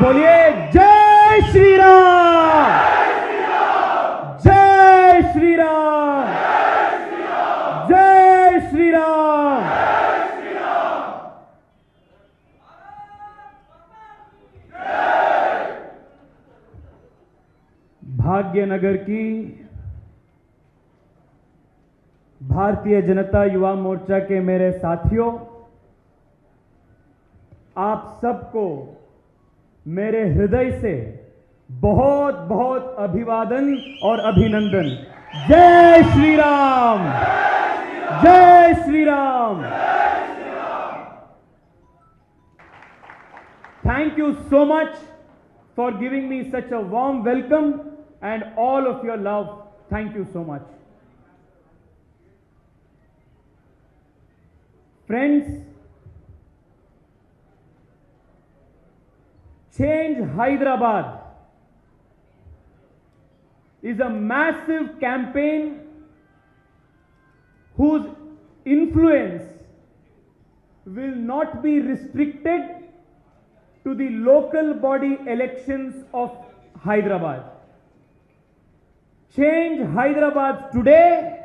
बोलिए जय श्री राम, जय श्री राम, जय श्री राम। भाग्यनगर की भारतीय जनता युवा मोर्चा के मेरे साथियों, आप सबको मेरे हृदय से बहुत बहुत अभिवादन और अभिनंदन। जय श्री राम, जय Shri Ram. Thank you so much for giving me such a warm welcome and all of your love. Thank you so much. Friends, Change Hyderabad is a massive campaign whose influence will not be restricted to the local body elections of Hyderabad. Change Hyderabad today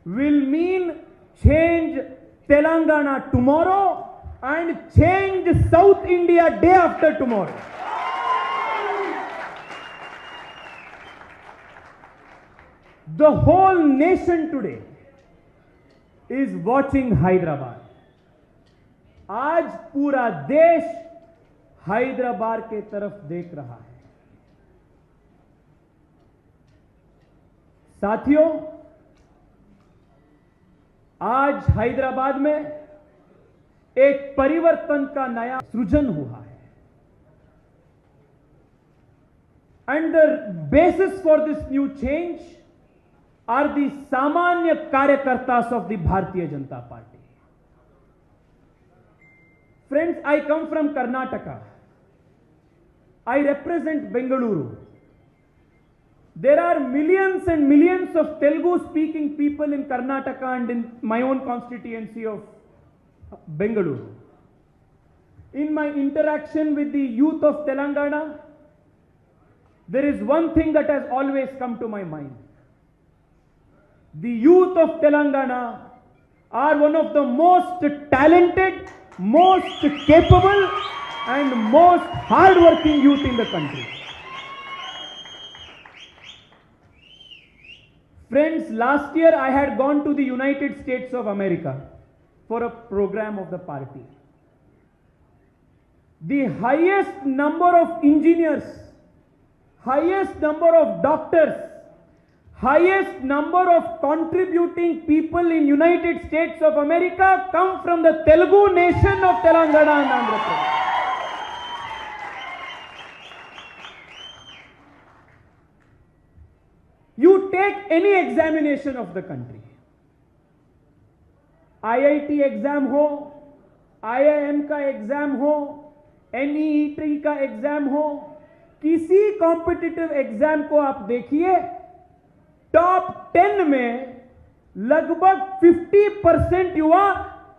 will mean change Telangana tomorrow and change South India day after tomorrow. The whole nation today is watching Hyderabad. आज पूरा देश हैदराबाद के तरफ देख रहा है। साथियों, आज हैदराबाद में एक परिवर्तन का नया सृजन हुआ है। And the basis for this new change are the सामान्य कार्यकर्तास of the Bharatiya Janata Party. Friends, I come from Karnataka. I represent Bengaluru. There are millions and millions of Telugu speaking people in Karnataka and in my own constituency of Bengaluru. In my interaction with the youth of Telangana, there is one thing that has always come to my mind. The youth of Telangana are one of the most talented, most capable and most hard-working youth in the country. Friends, last year I had gone to the United States of America for a program of the party. The highest number of engineers, highest number of doctors, highest number of contributing people in United States of America come from the Telugu nation of Telangana and Andhra Pradesh. You take any examination of the country, IIT exam हो, IIM का exam हो, NEET का exam हो, किसी competitive exam को आप देखिए, top 10 में लगभग 50% युवा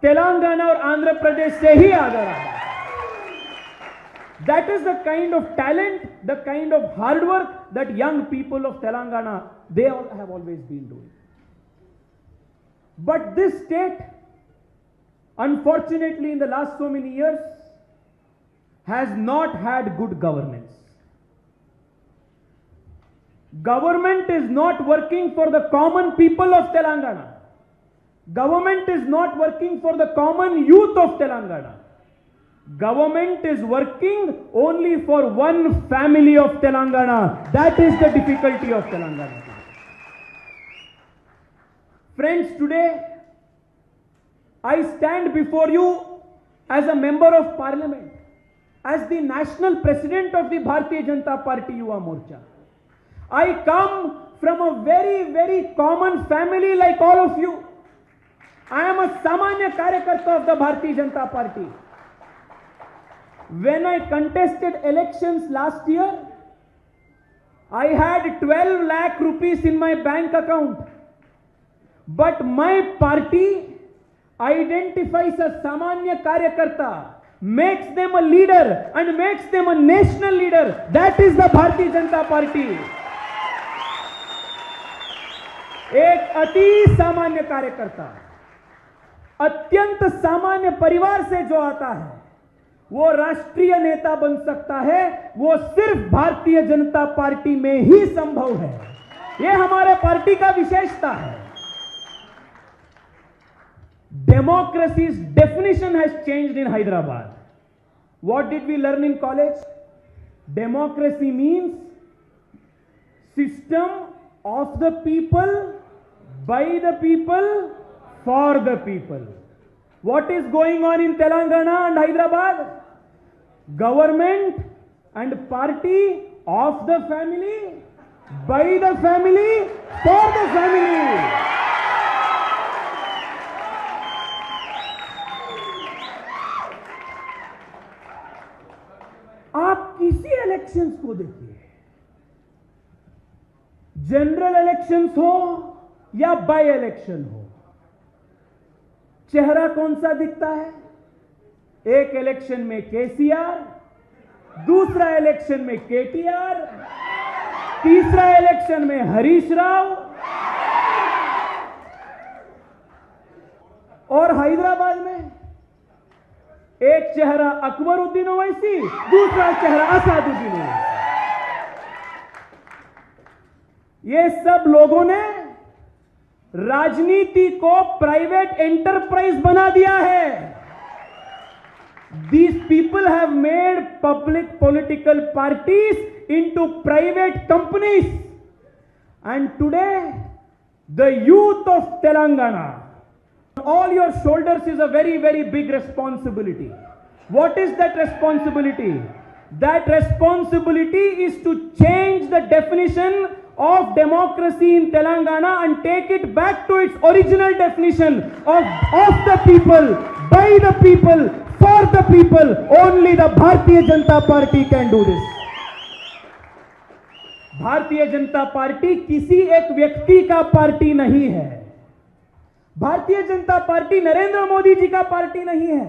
तेलंगाना और आंध्र प्रदेश से ही आ रहा है। That is the kind of talent, the kind of hard work that young people of Telangana, they all have always been doing. But this state, unfortunately in the last so many years, has not had good governance. Government is not working for the common people of Telangana. Government is not working for the common youth of Telangana. Government is working only for one family of Telangana. That is the difficulty of Telangana. Friends, today I stand before you as a member of parliament, as the national president of the Bharatiya Janata Party Yuva Morcha. I come from a very, very common family like all of you. I am a Samanya Karyakarta of the Bharatiya Janata Party. When I contested elections last year, I had 12 lakh rupees in my bank account. But my party identifies a Samanya Karyakarta makes them a leader and makes them a national leader. That is the Bharatiya Janata Party. एक अति सामान्य कार्यकर्ता, अत्यंत सामान्य परिवार से जो आता है वो राष्ट्रीय नेता बन सकता है, वो सिर्फ भारतीय जनता पार्टी में ही संभव है. ये हमारे पार्टी का विशेषता है. Democracy's definition has changed in Hyderabad. What did we learn in college? Democracy means system of the people, by the people, for the people. What is going on in Telangana and Hyderabad? Government and party of the family, by the family, for the family. आप किसी elections को देखिए, general elections हो या by election हो, चेहरा कौन सा दिखता है? एक इलेक्शन में केसीआर, दूसरा इलेक्शन में केटीआर, तीसरा इलेक्शन में हरीश राव, और हैदराबाद में एक चेहरा अकबरुद्दीन ओवैसी, दूसरा चेहरा असदुद्दीन ओवैसी. ये सब लोगों ने राजनीति को प्राइवेट एंटरप्राइज बना दिया है. These people have made public political parties into private companies. And today, the youth of Telangana, all your shoulders is a very, very big responsibility. What is that responsibility? That responsibility is to change the definition of democracy in Telangana and take it back to its original definition of the people, by the people, for the people. Only the Bharatiya Janata Party can do this. भारतीय Janata party किसी एक व्यक्ति का party नहीं है. भारतीय Janata party Narendra Modi ji का party नहीं है,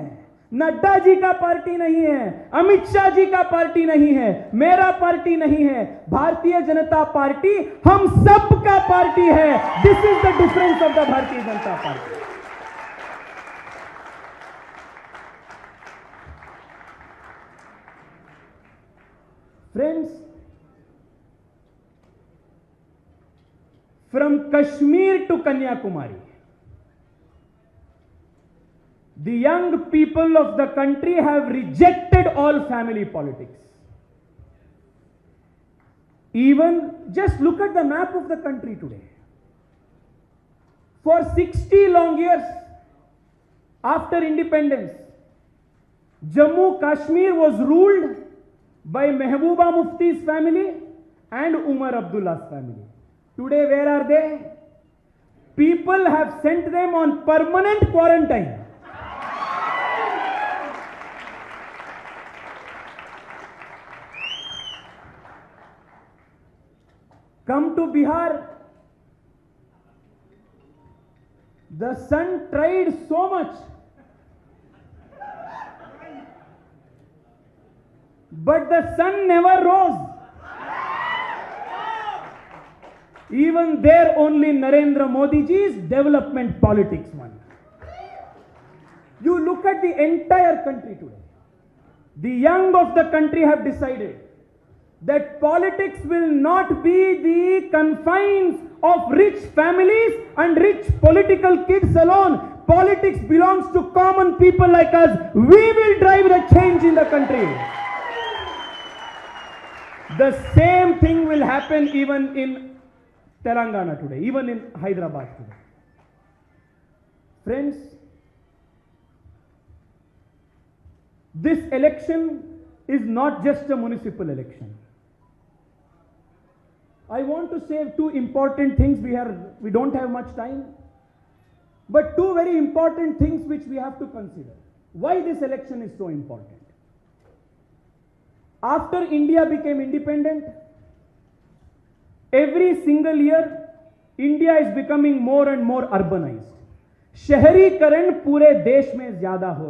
नड्डा जी का पार्टी नहीं है, अमित शाह जी का पार्टी नहीं है, मेरा पार्टी नहीं है. भारतीय जनता पार्टी हम सब का पार्टी है. This is the difference of the Bharatiya Janata Party. Friends, from Kashmir to Kanyakumari, the young people of the country have rejected all family politics. Even just look at the map of the country today. For 60 long years after independence, Jammu Kashmir was ruled by Mehbooba Mufti's family and Umar Abdullah's family. Today, where are they? People have sent them on permanent quarantine. Come to Bihar. The sun tried so much, but the sun never rose. Even there only Narendra Modi ji's development politics won. You look at the entire country today. The young of the country have decided that politics will not be the confines of rich families and rich political kids alone. Politics belongs to common people like us. We will drive the change in the country. The same thing will happen even in Telangana today, even in Hyderabad today. Friends, this election is not just a municipal election. I want to say two important things. We don't have much time, but two very important things which we have to consider. Why this election is so important? After India became independent, every single year, India is becoming more and more urbanized. शहरीकरण पूरे देश में ज्यादा हो रहा है.